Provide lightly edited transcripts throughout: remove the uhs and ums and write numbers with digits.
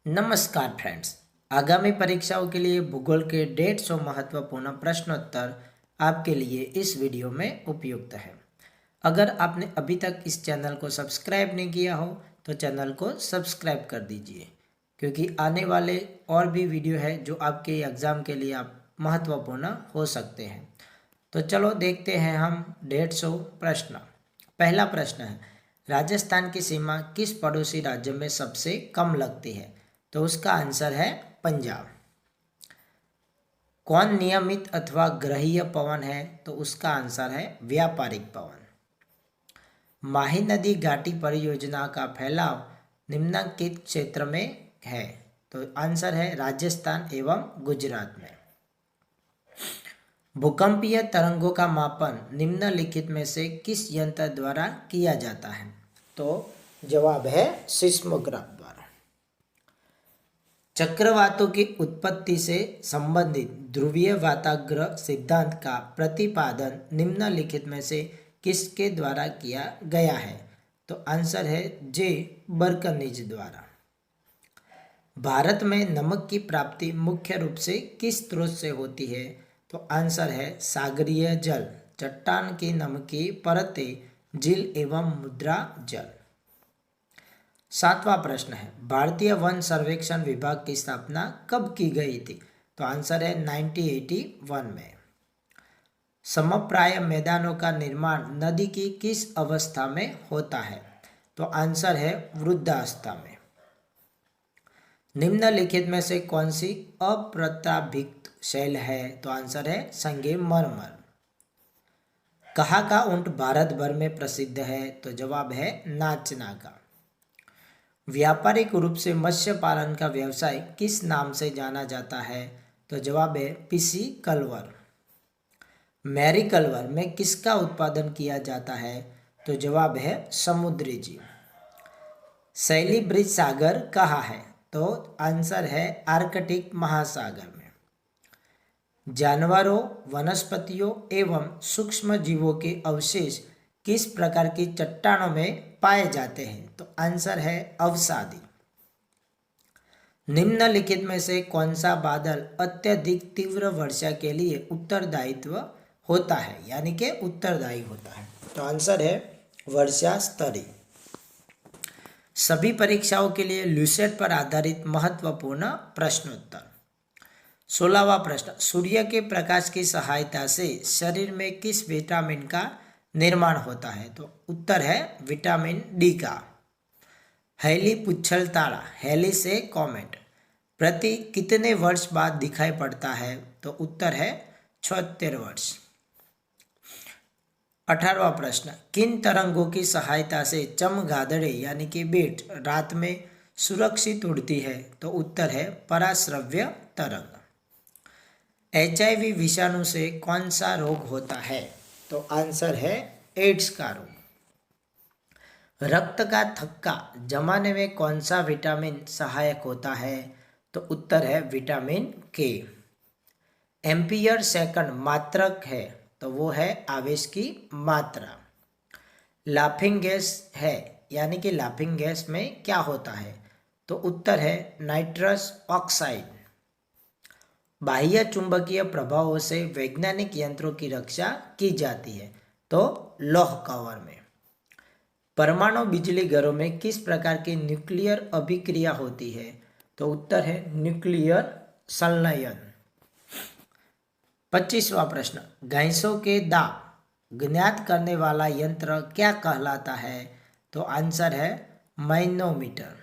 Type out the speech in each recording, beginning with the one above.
नमस्कार फ्रेंड्स। आगामी परीक्षाओं के लिए भूगोल के 150 महत्वपूर्ण प्रश्नोत्तर आपके लिए इस वीडियो में उपयुक्त है। अगर आपने अभी तक इस चैनल को सब्सक्राइब नहीं किया हो तो चैनल को सब्सक्राइब कर दीजिए, क्योंकि आने वाले और भी वीडियो है जो आपके एग्ज़ाम के लिए आप महत्वपूर्ण हो सकते हैं। तो चलो देखते हैं हम 150 प्रश्न। पहला प्रश्न है, राजस्थान की सीमा किस पड़ोसी राज्य में सबसे कम लगती है? तो उसका आंसर है पंजाब। कौन नियमित अथवा ग्रहीय पवन है? तो उसका आंसर है व्यापारिक पवन। माही नदी घाटी परियोजना का फैलाव निम्नलिखित क्षेत्र में है? तो आंसर है राजस्थान एवं गुजरात में। भूकंपीय तरंगों का मापन निम्नलिखित में से किस यंत्र द्वारा किया जाता है? तो जवाब है सिस्मोग्राफ द्वारा। चक्रवातों की उत्पत्ति से संबंधित ध्रुवीय वाताग्र सिद्धांत का प्रतिपादन निम्नलिखित में से किसके द्वारा किया गया है? तो आंसर है जे बर्कनिज द्वारा। भारत में नमक की प्राप्ति मुख्य रूप से किस स्रोत से होती है? तो आंसर है सागरीय जल, चट्टान की नमकीय परतें, झील एवं मुद्रा जल। सातवां प्रश्न है, भारतीय वन सर्वेक्षण विभाग की स्थापना कब की गई थी? तो आंसर है 1981 में। समप्राय मैदानों का निर्माण नदी की किस अवस्था में होता है? तो आंसर है वृद्धावस्था में। निम्नलिखित में से कौन सी अप्रताभित शैल है? तो आंसर है संगमरमर। कहाँ का ऊंट भारत भर में प्रसिद्ध है? तो जवाब है नाचना का। व्यापारिक रूप से मत्स्य पालन का व्यवसाय किस नाम से जाना जाता है? तो जवाब है पिसी कल्वर। मैरी कल्वर में किसका उत्पादन किया जाता है? तो जवाब है समुद्री जीव। सैली ब्रिज सागर कहाँ है? तो आंसर है आर्कटिक महासागर में। जानवरों, वनस्पतियों एवं सूक्ष्म जीवों के अवशेष किस प्रकार की चट्टानों में पाए जाते हैं? तो आंसर है अवसादी। निम्नलिखित में से कौन सा बादल अत्यधिक तीव्र वर्षा के लिए उत्तरदायित्व होता है, यानी कि उत्तरदायी होता है? तो आंसर है वर्षा स्तरी। सभी परीक्षाओं के लिए ल्यूसेट पर आधारित महत्वपूर्ण प्रश्नोत्तर। 16वां प्रश्न, सूर्य के प्रकाश की सहायता से शरीर में किस विटामिन का निर्माण होता है? तो उत्तर है विटामिन डी का। हैली पुच्छल तारा, हैली से कॉमेट, प्रति कितने वर्ष बाद दिखाई पड़ता है? तो उत्तर है 76 वर्ष। 18वां प्रश्न, किन तरंगों की सहायता से चमगादड़े यानी कि बेट रात में सुरक्षित उड़ती है? तो उत्तर है पराश्रव्य तरंग। HIV विषाणु से कौन सा रोग होता है? तो आंसर है एड्स का रोग। रक्त का थक्का जमाने में कौन सा विटामिन सहायक होता है? तो उत्तर है विटामिन के। एम्पियर सेकंड मात्रक है, तो वो है आवेश की मात्रा। लाफिंग गैस है, यानी कि लाफिंग गैस में क्या होता है? तो उत्तर है नाइट्रस ऑक्साइड। बाह्य चुंबकीय प्रभावों से वैज्ञानिक यंत्रों की रक्षा की जाती है? तो लौह कवर में। परमाणु बिजली घरों में किस प्रकार की न्यूक्लियर अभिक्रिया होती है? तो उत्तर है न्यूक्लियर संलयन। 25वां प्रश्न, गैसों के दाब ज्ञात करने वाला यंत्र क्या कहलाता है? तो आंसर है मैनोमीटर।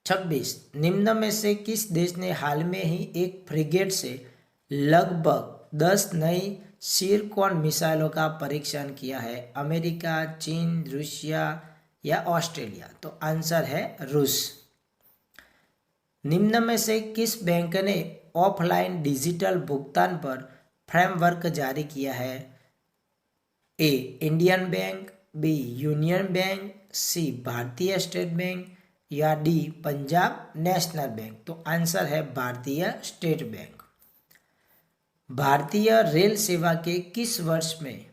26, निम्न में से किस देश ने हाल में ही एक फ्रिगेट से लगभग 10 नई सिरकॉन मिसाइलों का परीक्षण किया है? अमेरिका, चीन, रूसिया या ऑस्ट्रेलिया? तो आंसर है रूस। निम्न में से किस बैंक ने ऑफलाइन डिजिटल भुगतान पर फ्रेमवर्क जारी किया है? A Indian Bank, B Union Bank, C Bharatiya State Bank या डी पंजाब नेशनल बैंक? तो आंसर है भारतीय स्टेट बैंक। भारतीय रेल सेवा के किस वर्ष में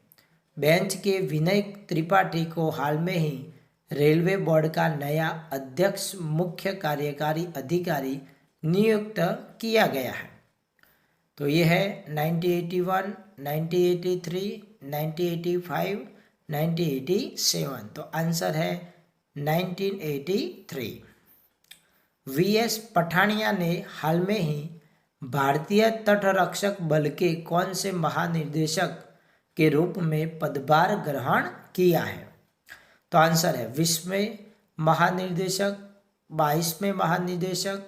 बेंच के विनय त्रिपाठी को हाल में ही रेलवे बोर्ड का नया अध्यक्ष मुख्य कार्यकारी अधिकारी नियुक्त किया गया है। तो ये है 1981, 1983, 1985, 1987। तो आंसर है 1983। वीएस पठानिया ने हाल में ही भारतीय तटरक्षक बल के कौन से महानिदेशक के रूप में पदभार ग्रहण किया है? तो आंसर है 20वें महानिदेशक, 22वें महानिदेशक,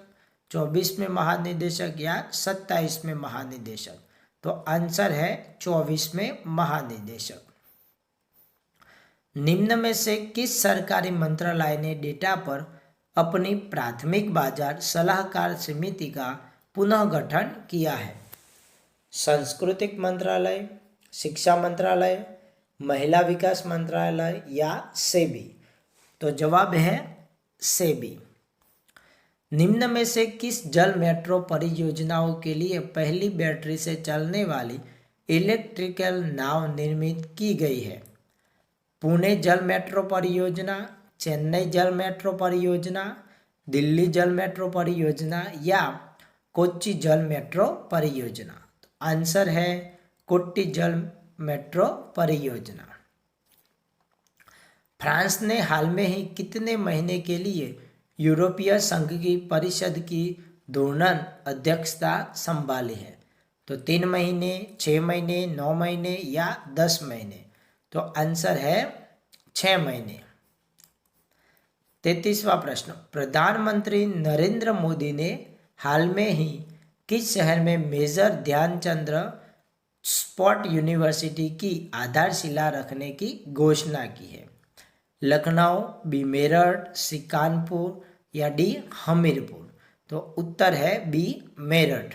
24वें महानिदेशक या 27वें महानिदेशक। तो आंसर है 24वें महानिदेशक। निम्न में से किस सरकारी मंत्रालय ने डेटा पर अपनी प्राथमिक बाजार सलाहकार समिति का पुनः गठन किया है? सांस्कृतिक मंत्रालय, शिक्षा मंत्रालय, महिला विकास मंत्रालय या सेबी? तो जवाब है सेबी। निम्न में से किस जल मेट्रो परियोजनाओं के लिए पहली बैटरी से चलने वाली इलेक्ट्रिकल नाव निर्मित की गई है? पुणे जल मेट्रो परियोजना, चेन्नई जल मेट्रो परियोजना, दिल्ली जल मेट्रो परियोजना या कोच्चि जल मेट्रो परियोजना? तो आंसर है कोट्टी जल मेट्रो परियोजना। फ्रांस ने हाल में ही कितने महीने के लिए यूरोपीय संघ की परिषद की घूर्णन अध्यक्षता संभाली है? तो 3 महीने, 6 महीने, 9 महीने या 10 महीने? तो आंसर है 6 महीने। 33वां प्रश्न, प्रधानमंत्री नरेंद्र मोदी ने हाल में ही किस शहर में मेजर ध्यानचंद स्पोर्ट यूनिवर्सिटी की आधारशिला रखने की घोषणा की है? लखनऊ, बी मेरठ, सी कानपुर या डी हमीरपुर? तो उत्तर है बी मेरठ।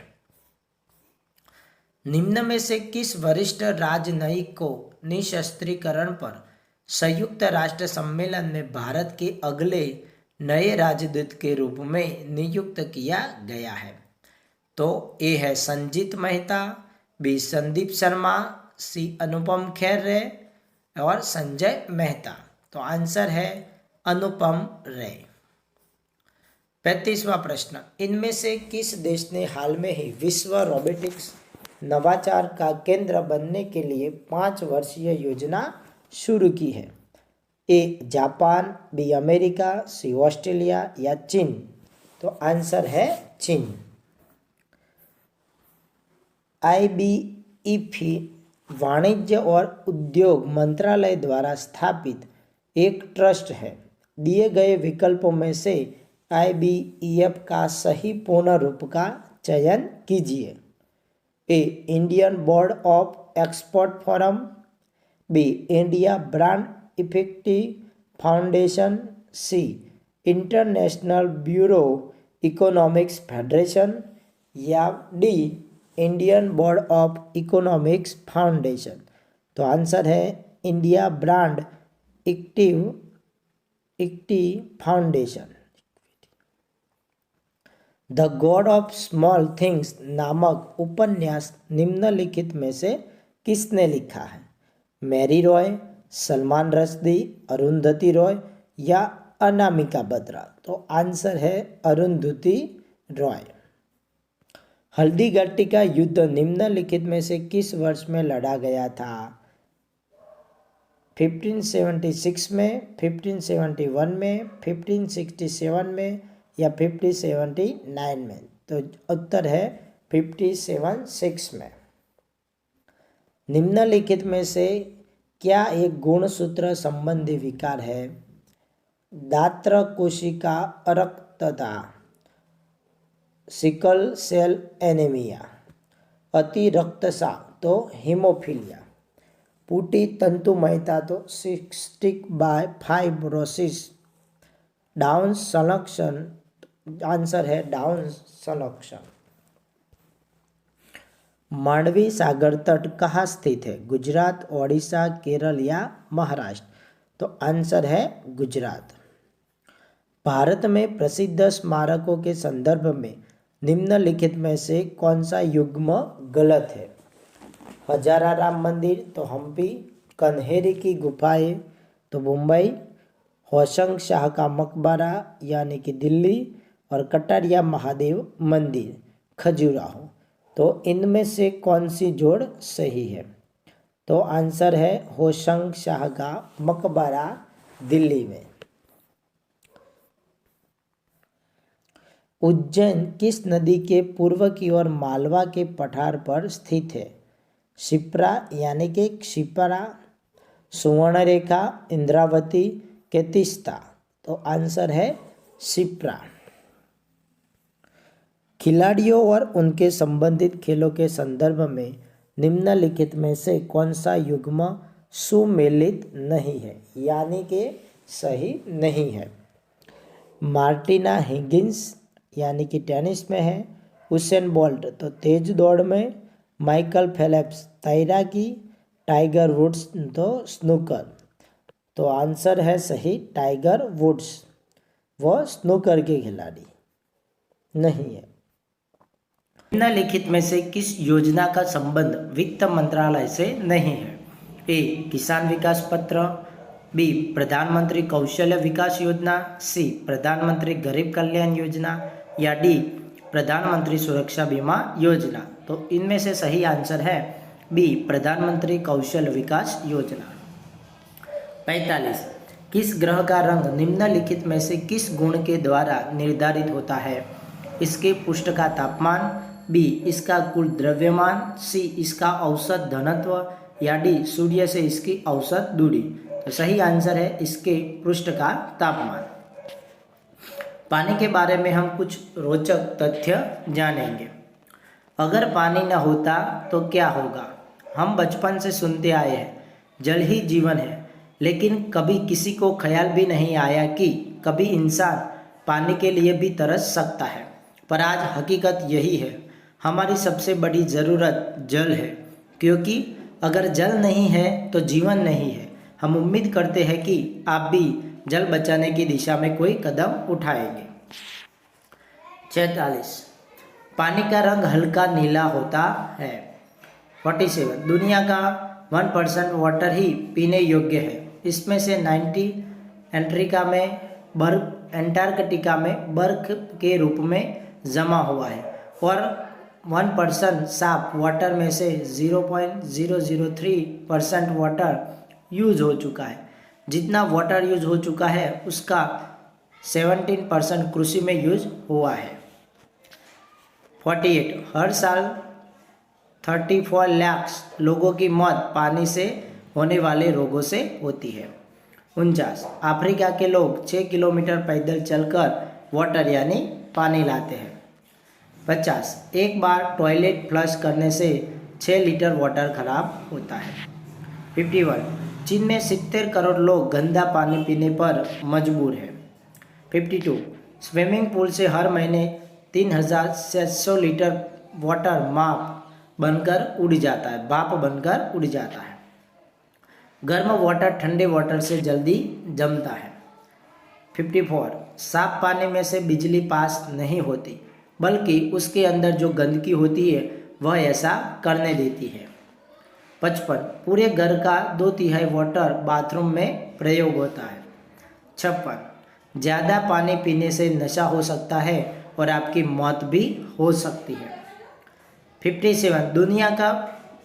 निम्न में से किस वरिष्ठ राजनयिक को निशस्त्रीकरण पर संयुक्त राष्ट्र सम्मेलन में भारत के अगले नए राजदूत के रूप में नियुक्त किया गया है? तो ए है संजीत मेहता, बी संदीप शर्मा, सी अनुपम खेर और संजय मेहता? तो आंसर है अनुपम रे। 35वां प्रश्न, इनमें से किस देश ने हाल में ही विश्व रोबोटिक्स नवाचार का केंद्र बनने के लिए 5 वर्षीय योजना शुरू की है? A Japan, B America, C Australia या चीन? तो आंसर है चीन। IBEF वाणिज्य और उद्योग मंत्रालय द्वारा स्थापित एक ट्रस्ट है। दिए गए विकल्पों में से IBEF का सही पूर्ण रूप का चयन कीजिए। A Indian Board of Export Forum, B India Brand Effecty Foundation, C International Bureau Economics Federation या D Indian Board of Economics Foundation? तो आंसर है India Brand Equity Foundation. The God of Small Things नामक उपन्यास निम्नलिखित में से किसने लिखा है? मैरी रॉय, सलमान रश्दी, अरुंधति रॉय या अनामिका बत्रा? तो आंसर है अरुंधति रॉय। हल्दीघाटी का युद्ध निम्नलिखित में से किस वर्ष में लड़ा गया था? 1576 में, 1571 में, 1567 में या 1579 में? तो उत्तर है 1576 में। निम्नलिखित में से क्या एक गुणसूत्र संबंधी विकार है? दात्र कोशिका अरक्तता, सिकल सेल एनीमिया, अति रक्तस्राव तो हीमोफीलिया, पूटी तंतुमयता तो सिस्टिक फाइब्रोसिस, डाउन संलक्षण? आंसर है डाउन संलक्षण। मांडवी सागर तट कहाँ स्थित है? गुजरात, ओडिशा, केरल या महाराष्ट्र? तो आंसर है गुजरात। भारत में प्रसिद्ध स्मारकों के संदर्भ में निम्नलिखित में से कौन सा युग्म गलत है? हजारा राम मंदिर तो हम्पी, कन्हेरी की गुफाएं तो मुंबई, होशंग शाह का मकबरा यानी कि दिल्ली और कटारिया महादेव मंदिर खजुराहो। तो इनमें से कौन सी जोड़ सही है? तो आंसर है होशंग शाह का मकबरा दिल्ली में। उज्जैन किस नदी के पूर्व की ओर मालवा के पठार पर स्थित है? शिप्रा यानी कि क्षिप्रा, सुवर्णरेखा, इंद्रावती के तीस्ता? तो आंसर है शिप्रा। खिलाड़ियों और उनके संबंधित खेलों के संदर्भ में निम्नलिखित में से कौन सा युग्म सुमेलित नहीं है, यानी कि सही नहीं है? मार्टिना हिगिंस यानी कि टेनिस में है, उसेन बोल्ट तो तेज दौड़ में, माइकल फेल्प्स तैराकी, टाइगर वुड्स तो स्नूकर? तो आंसर है सही टाइगर वुड्स, वो स्नूकर के खिलाड़ी नहीं है। निम्नलिखित में से किस योजना का संबंध वित्त मंत्रालय से नहीं है? ए किसान विकास पत्र, बी प्रधानमंत्री कौशल्य विकास योजना, सी प्रधानमंत्री गरीब कल्याण योजना या डी प्रधानमंत्री सुरक्षा बीमा योजना? तो इनमें से सही आंसर है बी प्रधानमंत्री कौशल विकास योजना। 45 किस ग्रह का रंग निम्नलिखित में से किस गुण के द्वारा निर्धारित होता है? इसके पृष्ठ का तापमान, बी इसका कुल द्रव्यमान, सी इसका औसत घनत्व या डी सूर्य से इसकी औसत दूरी? तो सही आंसर है इसके पृष्ठ का तापमान। पानी के बारे में हम कुछ रोचक तथ्य जानेंगे। अगर पानी न होता तो क्या होगा? हम बचपन से सुनते आए हैं जल ही जीवन है, लेकिन कभी किसी को ख्याल भी नहीं आया कि कभी इंसान पानी के लिए भी तरस सकता है। पर आज हकीकत यही है, हमारी सबसे बड़ी ज़रूरत जल है, क्योंकि अगर जल नहीं है तो जीवन नहीं है। हम उम्मीद करते हैं कि आप भी जल बचाने की दिशा में कोई कदम उठाएंगे। 46 पानी का रंग हल्का नीला होता है। 47 दुनिया का 1% वाटर ही पीने योग्य है। इसमें से 90 एंटार्कटिका में बर्फ के रूप में जमा हुआ है और 1% साफ वाटर में से 0.003% वाटर यूज हो चुका है। जितना वाटर यूज हो चुका है उसका 17% कृषि में यूज हुआ है। 48 हर साल 34 लाख लोगों की मौत पानी से होने वाले रोगों से होती है। 49 अफ्रीका के लोग 6 किलोमीटर पैदल चलकर वाटर यानी पानी लाते हैं। 50 एक बार टॉयलेट फ्लश करने से 6 लीटर वाटर खराब होता है। 51 चीन में 70 करोड़ लोग गंदा पानी पीने पर मजबूर हैं। 52 स्विमिंग पूल से हर महीने 3700 लीटर वाटर भाप बनकर उड़ जाता है। गर्म वाटर ठंडे वाटर से जल्दी जमता है। 54 साफ पानी में से बिजली पास नहीं होती, बल्कि उसके अंदर जो गंदगी होती है वह ऐसा करने देती है। 55 पूरे घर का 2/3 वाटर बाथरूम में प्रयोग होता है। 56 ज़्यादा पानी पीने से नशा हो सकता है और आपकी मौत भी हो सकती है। 57 दुनिया का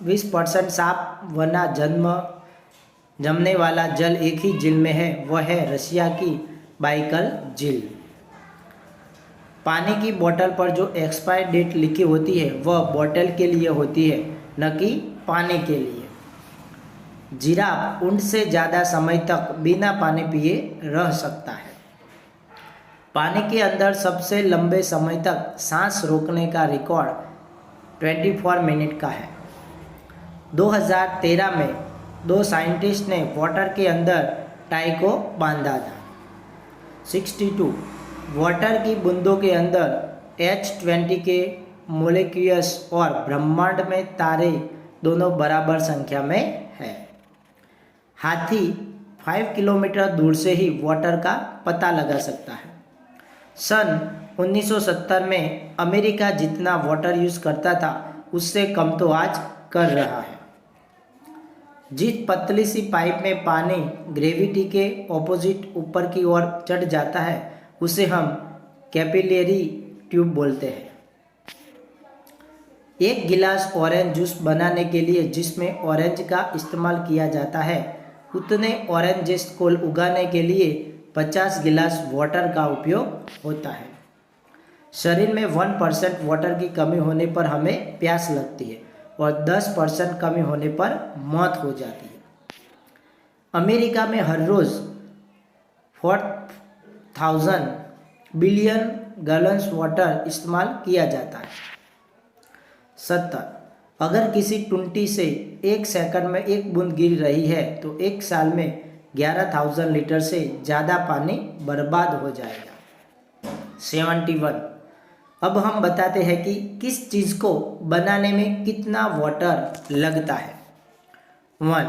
20% साफ वना जमने वाला जल एक ही झील में है, वह है रशिया की बाइकल झील। पानी की बोतल पर जो एक्सपायर डेट लिखी होती है वह बोतल के लिए होती है, न कि पानी के लिए। जिराफ ऊंट से ज़्यादा समय तक बिना पानी पिए रह सकता है। पानी के अंदर सबसे लंबे समय तक सांस रोकने का रिकॉर्ड 24 मिनट का है। 2013 में 2 साइंटिस्ट ने वाटर के अंदर टाई को बांधा था। 62 वाटर की बूंदों के अंदर H20 के मोलेक्यूल्स और ब्रह्मांड में तारे दोनों बराबर संख्या में है। हाथी 5 किलोमीटर दूर से ही वाटर का पता लगा सकता है। सन 1970 में अमेरिका जितना वाटर यूज़ करता था उससे कम तो आज कर रहा है। जिस पतली सी पाइप में पानी ग्रेविटी के ऑपोजिट ऊपर की ओर चढ़ जाता है उसे हम कैपिलरी ट्यूब बोलते हैं। एक गिलास ऑरेंज जूस बनाने के लिए जिसमें ऑरेंज का इस्तेमाल किया जाता है उतने ऑरेंजेस को उगाने के लिए 50 गिलास वाटर का उपयोग होता है। शरीर में 1% वाटर की कमी होने पर हमें प्यास लगती है और 10% कमी होने पर मौत हो जाती है। अमेरिका में हर रोज़ 4000 बिलियन गैलन्स वाटर इस्तेमाल किया जाता है। 70 अगर किसी टुंटी से 1 सेकंड में 1 बूंद गिर रही है तो 1 साल में 11,000 लीटर से ज़्यादा पानी बर्बाद हो जाएगा। 71 अब हम बताते हैं कि किस चीज़ को बनाने में कितना वाटर लगता है। 1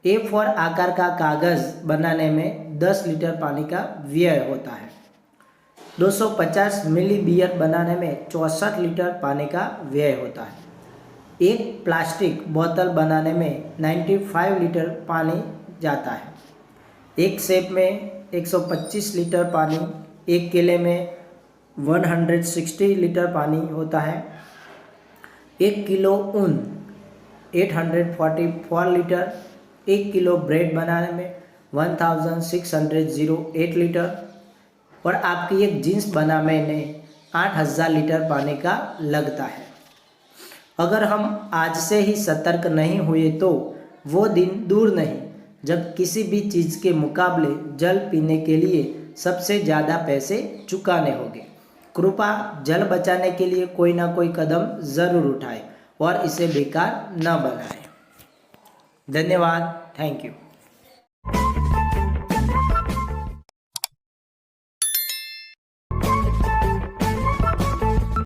A4 आकार का कागज़ बनाने में 10 लीटर पानी का व्यय होता है। 250 मिली बियर बनाने में 64 लीटर पानी का व्यय होता है। एक प्लास्टिक बोतल बनाने में 95 लीटर पानी जाता है। एक सेब में 125 लीटर पानी, एक केले में 160 लीटर पानी होता है। 1 किलो ऊन 844 लीटर, 1 किलो ब्रेड बनाने में 1608 लीटर और आपकी एक जीन्स बनाने में 8000 लीटर पानी का लगता है। अगर हम आज से ही सतर्क नहीं हुए तो वो दिन दूर नहीं जब किसी भी चीज़ के मुकाबले जल पीने के लिए सबसे ज़्यादा पैसे चुकाने होंगे। कृपया जल बचाने के लिए कोई ना कोई कदम ज़रूर उठाएं और इसे बेकार न बनाएं। धन्यवाद। Thank you.